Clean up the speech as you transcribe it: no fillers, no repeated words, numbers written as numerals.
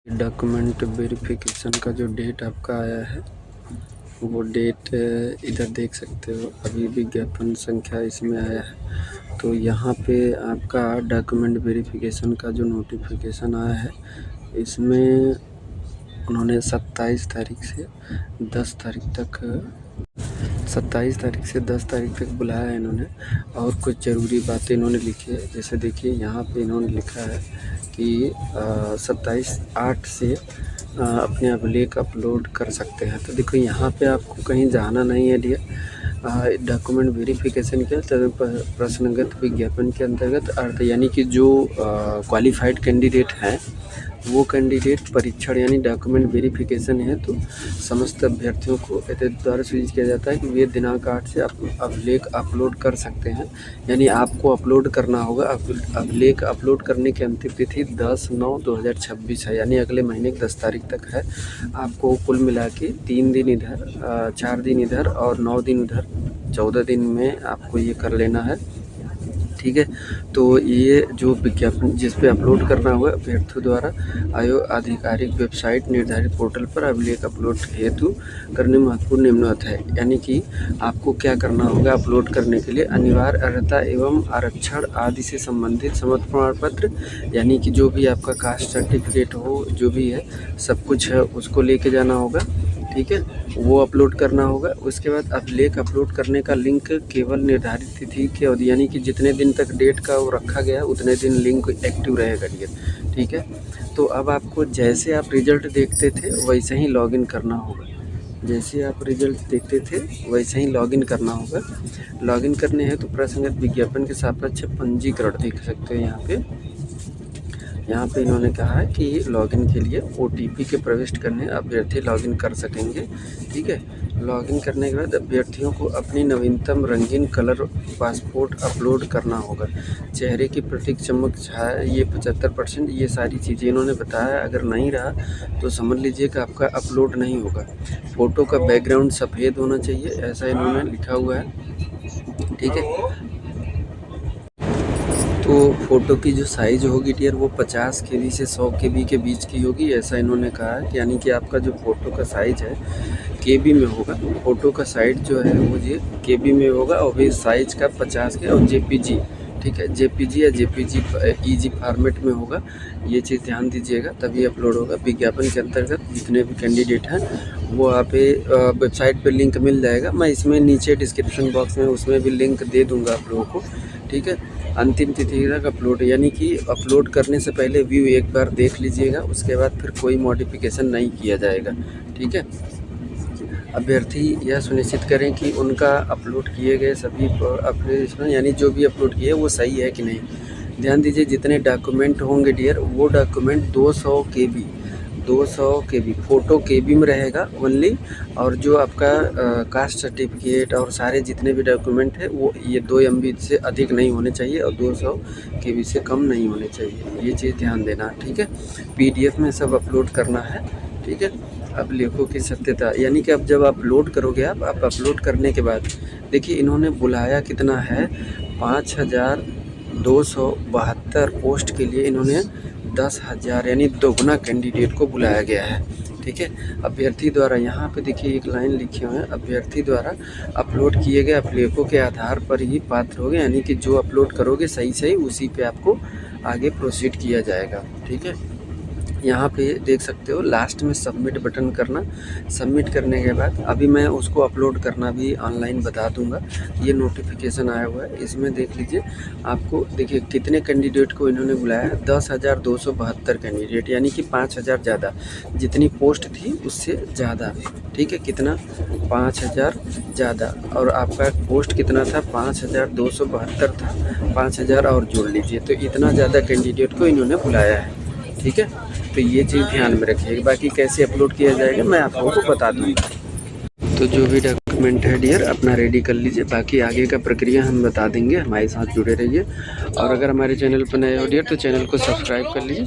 Document verification का जो date आपका आया है वो डेट इधर देख सकते हो। अभी विज्ञापन संख्या इसमें आया है, तो यहाँ पे आपका डॉक्यूमेंट वेरिफिकेशन का जो नोटिफिकेशन आया है इसमें उन्होंने 27 तारीख से 10 तारीख तक बुलाया है इन्होंने। और कुछ ज़रूरी बातें इन्होंने लिखी है, जैसे देखिए यहाँ पे इन्होंने लिखा है कि 27/8 से अपने अभिलेख अपलोड कर सकते हैं। तो देखो यहाँ पे आपको कहीं जाना नहीं है डियर। डॉक्यूमेंट वेरिफिकेशन के प्रश्नगत विज्ञापन के अंतर्गत अर्थ यानी कि जो क्वालिफाइड कैंडिडेट हैं वो कैंडिडेट परीक्षण यानी डॉक्यूमेंट वेरिफिकेशन है तो समस्त अभ्यर्थियों को द्वारा सूचित किया जाता है कि वे दिनांक 8 से अभिलेख अपलोड कर सकते हैं। यानी आपको अपलोड करना होगा। अभिलेख अपलोड करने की अंतिम तिथि 10/9/2026 है, यानी अगले महीने की 10 तारीख तक है। आपको कुल मिला के 3 दिन इधर 4 दिन इधर और 9 दिन उधर 14 दिन में आपको ये कर लेना है, ठीक है। तो ये जो विज्ञापन जिस पे अपलोड करना हुआ अभ्यर्थियों द्वारा आयोग आधिकारिक वेबसाइट निर्धारित पोर्टल पर अभिलेख अपलोड हेतु करने महत्वपूर्ण निम्नलिखित है। यानी कि आपको क्या करना होगा अपलोड करने के लिए अनिवार्य अर्हता एवं आरक्षण आदि से संबंधित समस्त प्रमाण पत्र, यानी कि जो भी आपका कास्ट सर्टिफिकेट हो जो भी है सब कुछ है उसको लेके जाना होगा, ठीक है, वो अपलोड करना होगा। उसके बाद अभिलेख अपलोड करने का लिंक केवल निर्धारित तिथि के अवधि यानी कि जितने दिन तक डेट का वो रखा गया उतने दिन लिंक एक्टिव रहेगा डियर, ठीक है। तो अब आपको जैसे आप रिजल्ट देखते थे वैसे ही लॉगिन करना होगा। जैसे आप रिजल्ट देखते थे वैसे ही लॉगिन करना होगा। लॉगिन करने हैं तो प्रसंगत विज्ञापन के सापेक्ष पंजीकरण देख सकते हो। यहाँ पे इन्होंने कहा है कि लॉगिन के लिए OTP के प्रविष्ट करने अभ्यर्थी लॉगिन कर सकेंगे, ठीक है। लॉगिन करने के बाद अभ्यर्थियों को अपनी नवीनतम रंगीन कलर पासपोर्ट अपलोड करना होगा। चेहरे की प्रतीक चमक छाया ये 75% ये सारी चीज़ें इन्होंने बताया। अगर नहीं रहा तो समझ लीजिए कि आपका अपलोड नहीं होगा। फ़ोटो का बैकग्राउंड सफ़ेद होना चाहिए, ऐसा इन्होंने लिखा हुआ है, ठीक है। तो फ़ोटो की जो साइज़ होगी डियर वो 50 KB से 100 KB के बीच की होगी, ऐसा इन्होंने कहा है। यानी कि आपका जो फ़ोटो का साइज़ है KB में होगा। फ़ोटो का साइज़ जो है वो ये KB में होगा और भी साइज़ का 50 के और JPG, ठीक है, JPG या JPG EG फॉर्मेट में होगा। ये चीज़ ध्यान दीजिएगा तभी अपलोड होगा। विज्ञापन के अंतर्गत जितने भी कैंडिडेट हैं वो आप वेबसाइट पे लिंक मिल जाएगा। मैं इसमें नीचे डिस्क्रिप्शन बॉक्स में उसमें भी लिंक दे दूँगा आप लोगों को, ठीक है। अंतिम तिथि तक अपलोड यानी कि अपलोड करने से पहले व्यू एक बार देख लीजिएगा, उसके बाद फिर कोई मॉडिफिकेशन नहीं किया जाएगा, ठीक है। अभ्यर्थी यह सुनिश्चित करें कि उनका अपलोड किए गए सभी एप्लीकेशन यानी जो भी अपलोड किए वो सही है कि नहीं। ध्यान दीजिए जितने डॉक्यूमेंट होंगे डियर वो डॉक्यूमेंट 200 KB फ़ोटो KB में रहेगा ओनली। और जो आपका कास्ट सर्टिफिकेट और सारे जितने भी डॉक्यूमेंट है वो ये 2 MB से अधिक नहीं होने चाहिए और 200 KB से कम नहीं होने चाहिए। ये चीज़ ध्यान देना, ठीक है। PDF में सब अपलोड करना है, ठीक है। अभिलेखों की सत्यता यानी कि अब जब अपलोड करोगे आप अपलोड करने के बाद देखिए इन्होंने बुलाया कितना है 5272 पोस्ट के लिए इन्होंने 10,000 यानी दोगुना कैंडिडेट को बुलाया गया है, ठीक है। अभ्यर्थी द्वारा यहाँ पे देखिए एक लाइन लिखी हुई है, अभ्यर्थी द्वारा अपलोड किए गए अभिलेखों के आधार पर ही पात्र होगे, यानी कि जो अपलोड करोगे सही उसी पे आपको आगे प्रोसीड किया जाएगा, ठीक है। यहाँ पे देख सकते हो लास्ट में सबमिट बटन करना। सबमिट करने के बाद अभी मैं उसको अपलोड करना भी ऑनलाइन बता दूंगा। ये नोटिफिकेशन आया हुआ है, इसमें देख लीजिए। आपको देखिए कितने कैंडिडेट को इन्होंने बुलाया है 10,272 कैंडिडेट, यानी कि 5,000 ज़्यादा। जितनी पोस्ट थी उससे ज़्यादा, ठीक है। कितना 5,000 ज़्यादा और आपका पोस्ट कितना था 5,272 था। 5,000 और जोड़ लीजिए तो इतना ज़्यादा कैंडिडेट को इन्होंने बुलाया है, ठीक है। तो ये चीज़ ध्यान में रखिएगा। बाकी कैसे अपलोड किया जाएगा मैं आप लोगों को बता दूँगा। तो जो भी डॉक्यूमेंट है डियर अपना रेडी कर लीजिए, बाकी आगे का प्रक्रिया हम बता देंगे। हमारे साथ जुड़े रहिए और अगर हमारे चैनल पर नए हो डियर तो चैनल को सब्सक्राइब कर लीजिए।